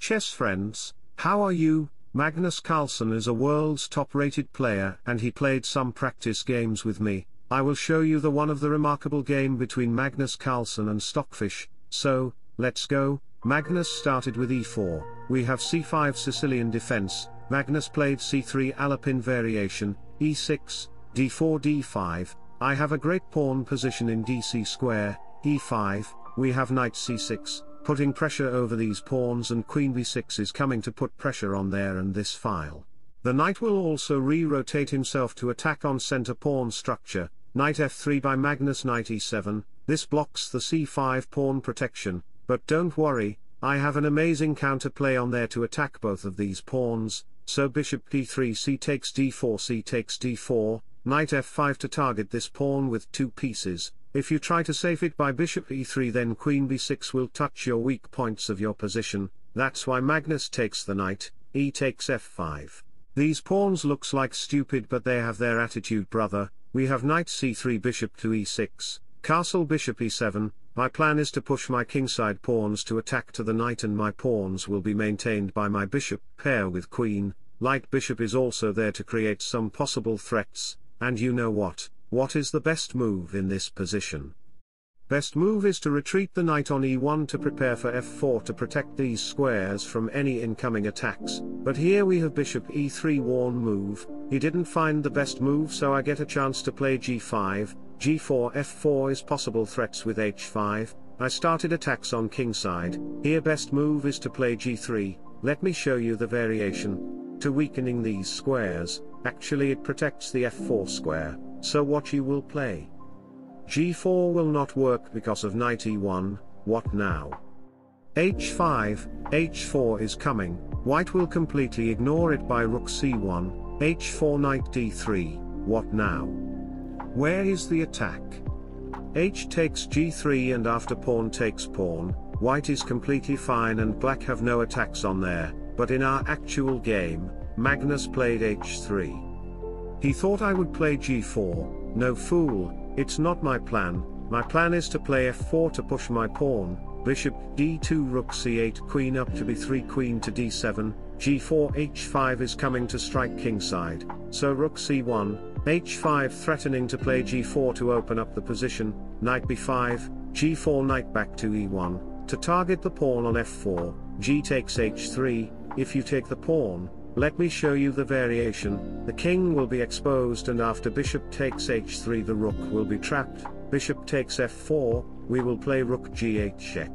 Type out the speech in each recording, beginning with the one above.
chess friends, how are you? Magnus Carlsen is a world's top-rated player and he played some practice games with me. I will show you the one of the remarkable game between Magnus Carlsen and Stockfish, so, let's go. Magnus started with e4, we have c5 Sicilian defense, Magnus played c3 Alpine variation, e6, d4 d5, I have a great pawn position in dc square, e5, we have knight c6, putting pressure over these pawns, and queen b6 is coming to put pressure on there and this file. The knight will also re-rotate himself to attack on center pawn structure, knight f3 by Magnus, knight e7, this blocks the c5 pawn protection, but don't worry, I have an amazing counterplay on there to attack both of ththese pawns, so bishop d3 c takes d4 c takes d4, knight f5 to target this pawn with two pieces. If you try to save it by bishop e3 then queen b6 will touch your weak points of your position, that's why Magnus takes the knight, e takes f5. These pawns looks like stupid but they have their attitude brother, we have knight c3 bishop to e6, castle bishop e7, my plan is to push my kingside pawns to attack to the knight and my pawns will be maintained by my bishop pair with queen, light bishop is also there to create some possible threats, and you know what is the best move in this position? Best move is to retreat the knight on e1 to prepare for f4 to protect these squares from any incoming attacks, but here we have bishop e3 worn move, he didn't find the best move so I get a chance to play g5, g4 f4 is possible threats with h5, I started attacks on kingside, here best move is to play g3, let me show you the variation. To weakening these squares, actually it protects the f4 square. So what you will play? g4 will not work because of knight e1, what now? h5, h4 is coming, white will completely ignore it by rook c1, h4 knight d3, what now? Where is the attack? H takes g3 and after pawn takes pawn, white is completely fine and black have no attacks on there, but in our actual game, Magnus played h3. He thought I would play g4, no fool, it's not my plan is to play f4 to push my pawn, bishop d2 rook c8 queen up to b3 queen to d7, g4 h5 is coming to strike kingside, so rook c1, h5 threatening to play g4 to open up the position, knight b5, g4 knight back to e1, to target the pawn on f4, g takes h3, if you take the pawn, let me show you the variation, the king will be exposed and after bishop takes h3 the rook will be trapped, bishop takes f4, we will play rook g8 check.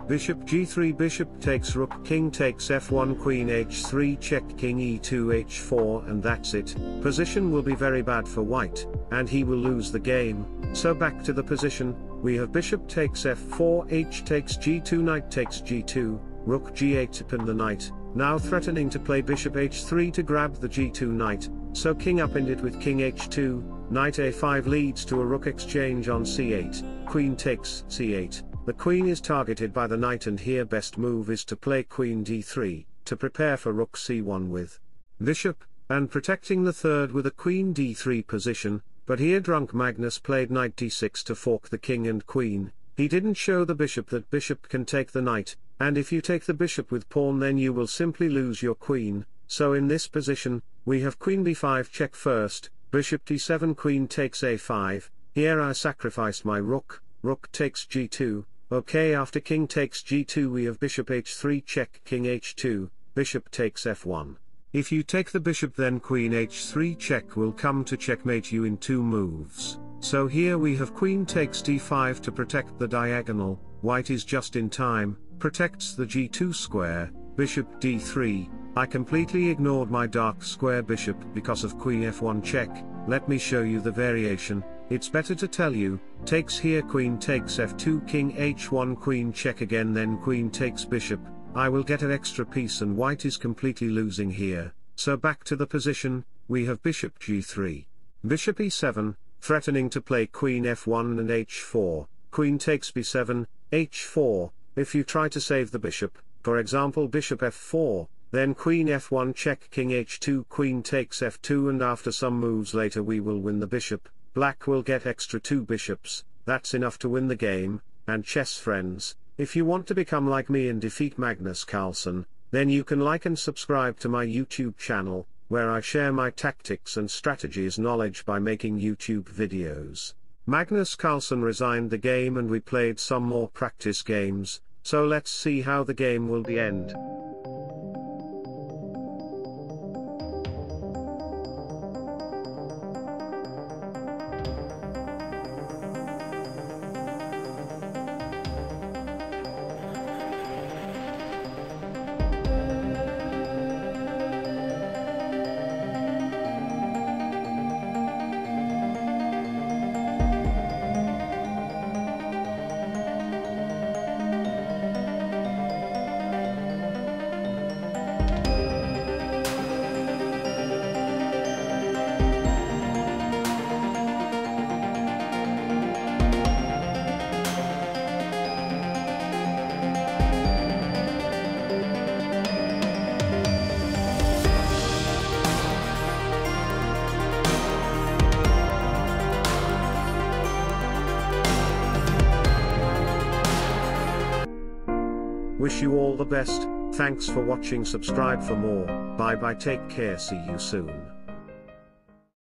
Bishop g3 bishop takes rook king takes f1 queen h3 check king e2 h4 and that's it, position will be very bad for white, and he will lose the game, so back to the position, we have bishop takes f4 h takes g2 knight takes g2, rook g8 to pin the knight. Now threatening to play bishop h3 to grab the g2 knight, so king upended it with king h2, knight a5 leads to a rook exchange on c8, queen takes c8, the queen is targeted by the knight and here best move is to play queen d3, to prepare for rook c1 with bishop, and protecting the third with a queen d3 position, but here drunk Magnus played knight d6 to fork the king and queen, he didn't show the bishop that bishop can take the knight, and if you take the bishop with pawn then you will simply lose your queen, so in this position, we have queen b5 check first, bishop d7 queen takes a5, here I sacrificed my rook, rook takes g2, okay after king takes g2 we have bishop h3 check king h2, bishop takes f1. If you take the bishop then queen h3 check will come to checkmate you in two moves, so here we have queen takes d5 to protect the diagonal, white is just in time, protects the g2 square, bishop d3, I completely ignored my dark square bishop because of queen f1 check, let me show you the variation, it's better to tell you, takes here queen takes f2 king h1 queen check again then queen takes bishop, I will get an extra piece and white is completely losing here, so back to the position, we have bishop g3, bishop e7, threatening to play queen f1 and h4, queen takes b7, h4, if you try to save the bishop, for example bishop f4, then queen f1 check king h2 queen takes f2 and after some moves later we will win the bishop, black will get extra 2 bishops, that's enough to win the game, and chess friends, if you want to become like me and defeat Magnus Carlsen, Then you can like and subscribe to my YouTube channel, where I share my tactics and strategies knowledge by making YouTube videos. Magnus Carlsen resigned the game and we played some more practice games, so let's see how the game will end. Wish you all the best, thanks for watching, subscribe for more, bye bye, take care, see you soon.